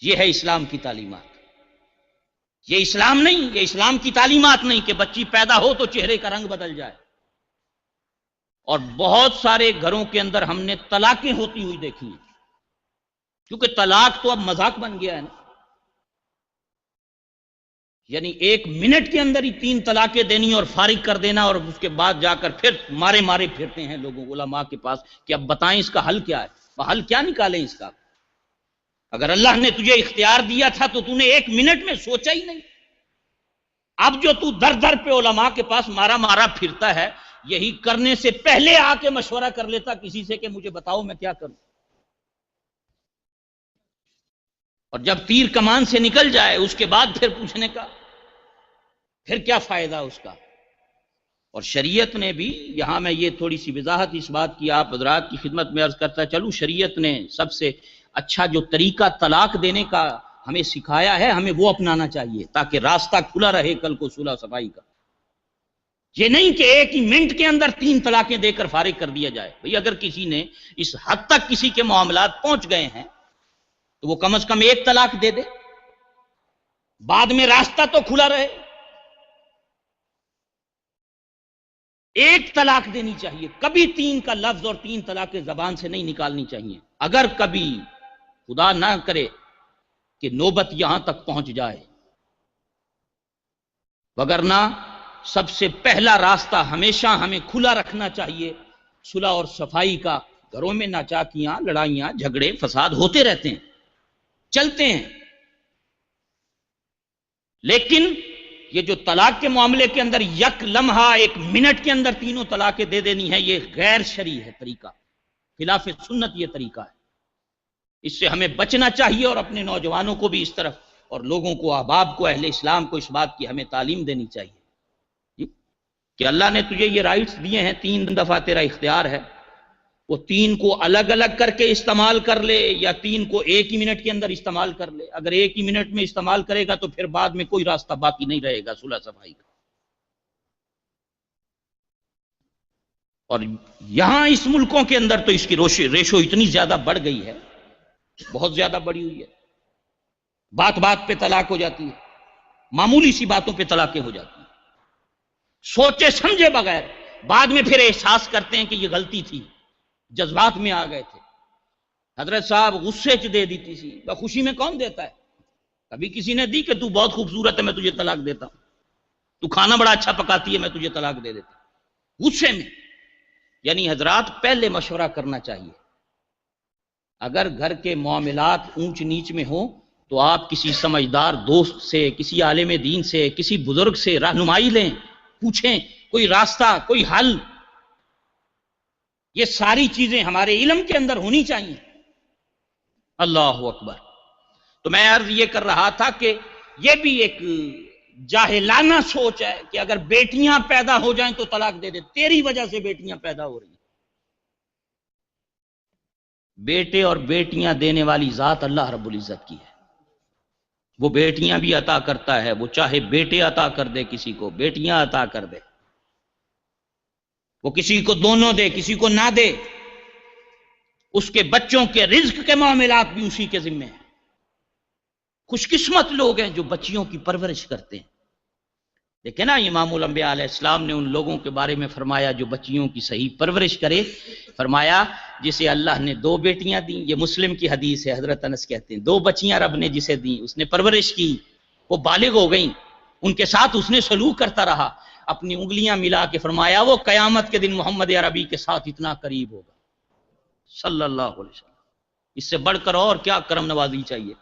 یہ ہے اسلام کی تعلیمات. یہ اسلام نہیں، یہ اسلام کی تعلیمات نہیں کہ بچی پیدا ہو تو چہرے کا رنگ بدل جائے. اور بہت سارے گھروں کے اندر ہم نے طلاقیں ہوتی ہوئی دیکھی ہیں، کیونکہ طلاق تو اب مذاق بن گیا ہے نا. یعنی 1 منٹ کے اندر ہی 3 طلاقیں دینی اور فارغ کر دینا، اور اس کے بعد جا کر پھر مارے مارے پھرتے ہیں لوگوں علماء کے پاس کہ اب بتائیں اس کا حل کیا ہے. حل کیا نکالیں اس کا؟ اگر اللہ نے تجھے اختیار دیا تھا تو نے 1 منٹ میں سوچا ہی نہیں. اب جو تو در در پہ علماء کے پاس مارا مارا پھرتا ہے، یہی کرنے سے پہلے آ کے مشورہ کر لیتا کسی سے کہ مجھے بتاؤ میں کیا کروں. اور جب تیر کمان سے نکل جائے اس کے بعد پھر پوچھنے کا، پھر کیا فائدہ اس کا. اور شریعت نے بھی، یہاں میں یہ تھوڑی سی وضاحت اس بات کی آپ حضرات کی خدمت میں عرض کرتا چلوں، شریعت نے سب سے اچھا جو طریقہ طلاق دینے کا ہمیں سکھایا ہے، ہمیں وہ اپنانا چاہیے تاکہ راستہ کھلا رہے کل کو صلح صفائی کا. یہ نہیں کہ 1 ہی منٹ کے اندر 3 طلاقیں دے کر فارغ کر دیا جائے. بھئی اگر کسی نے اس حد تک کسی کے معاملات پہنچ گئے ہیں تو وہ کم از کم 1 طلاق دے دے، بعد میں راستہ تو کھلا رہے. 1 طلاق دینی چاہیے، کبھی 3 کا لفظ اور 3 طلاقیں زبان سے نہیں نکالنی چاہیے. اگر کبھی خدا نہ کرے کہ نوبت یہاں تک پہنچ جائے، وگرنہ سب سے پہلا راستہ ہمیشہ ہمیں کھلا رکھنا چاہیے صلح اور صفائی کا. گھروں میں ناچاکیاں، لڑائیاں، جھگڑے، فساد ہوتے رہتے ہیں، چلتے ہیں، لیکن یہ جو طلاق کے معاملے کے اندر یک لمحہ 1 منٹ کے اندر 3 طلاقیں دے دینی ہے، یہ غیر شرعی ہے طریقہ، خلاف سنت یہ طریقہ ہے. اس سے ہمیں بچنا چاہیے اور اپنے نوجوانوں کو بھی اس طرف، اور لوگوں کو، احباب کو، اہل اسلام کو اس بات کی ہمیں تعلیم دینی چاہیے کہ اللہ نے تجھے یہ رائٹس دیے ہیں، 3 دفعہ تیرا اختیار ہے. وہ 3 کو الگ الگ کر کے استعمال کر لے یا 3 کو 1 ہی منٹ کے اندر استعمال کر لے. اگر 1 ہی منٹ میں استعمال کرے گا تو پھر بعد میں کوئی راستہ باقی نہیں رہے گا صلح صفائی کا. اور یہاں اس ملکوں کے اندر تو اس کی ریشو اتنی زیادہ بڑھ گئی ہے، بہت زیادہ بڑھی ہوئی ہے. بات بات پہ طلاق ہو جاتی ہے، معمولی سی باتوں پہ طلاقیں ہو جاتی ہیں، سوچے سمجھے بغیر. بعد میں پھر احساس کرتے ہیں کہ یہ غلطی تھی، جذبات میں آ گئے تھے. حضرت صاحب غصے چ دے دیتی سی، خوشی میں کون دیتا ہے؟ کبھی کسی نے دی کہ تو بہت خوبصورت ہے میں تجھے طلاق دیتا ہوں، تو کھانا بڑا اچھا پکاتی ہے میں تجھے طلاق دے دیتا ہوں، غصے میں. یعنی حضرات پہلے مشورہ کرنا چاہیے. اگر گھر کے معاملات اونچ نیچ میں ہوں تو آپ کسی سمجھدار دوست سے، کسی عالم دین سے، کسی بزرگ سے رہنمائی لیں، پوچھیں کوئی راستہ، کوئی حل. یہ ساری چیزیں ہمارے علم کے اندر ہونی چاہیے. اللہ اکبر. تو میں عرض یہ کر رہا تھا کہ یہ بھی ایک جاہلانہ سوچ ہے کہ اگر بیٹیاں پیدا ہو جائیں تو طلاق دے دے. تیری وجہ سے بیٹیاں پیدا ہو رہی ہیں. بیٹے اور بیٹیاں دینے والی ذات اللہ رب العزت کی ہے. وہ بیٹیاں بھی عطا کرتا ہے، وہ چاہے بیٹے عطا کر دے، کسی کو بیٹیاں عطا کر دے، وہ کسی کو دونوں دے، کسی کو نہ دے. اس کے بچوں کے رزق کے معاملات بھی اسی کے ذمہ ہیں. خوش قسمت لوگ ہیں جو بچیوں کی پرورش کرتے ہیں. دیکھیں نا امام الانبیاء علیہ السلام نے ان لوگوں کے بارے میں فرمایا جو بچیوں کی صحیح پرورش کرے. فرمایا جسے اللہ نے 2 بیٹیاں دیں، یہ مسلم کی حدیث ہے، حضرت انس کہتے ہیں 2 بچیاں رب نے جسے دیں، اس نے پرورش کی، وہ بالغ ہو گئیں، ان کے ساتھ اس نے سلوک کرتا رہا، اپنی انگلیاں ملا کے فرمایا وہ قیامت کے دن محمد عربی کے ساتھ اتنا قریب ہوگا صلی اللہ علیہ وسلم. اس سے بڑھ کر اور کیا کرم نوازی چاہیے.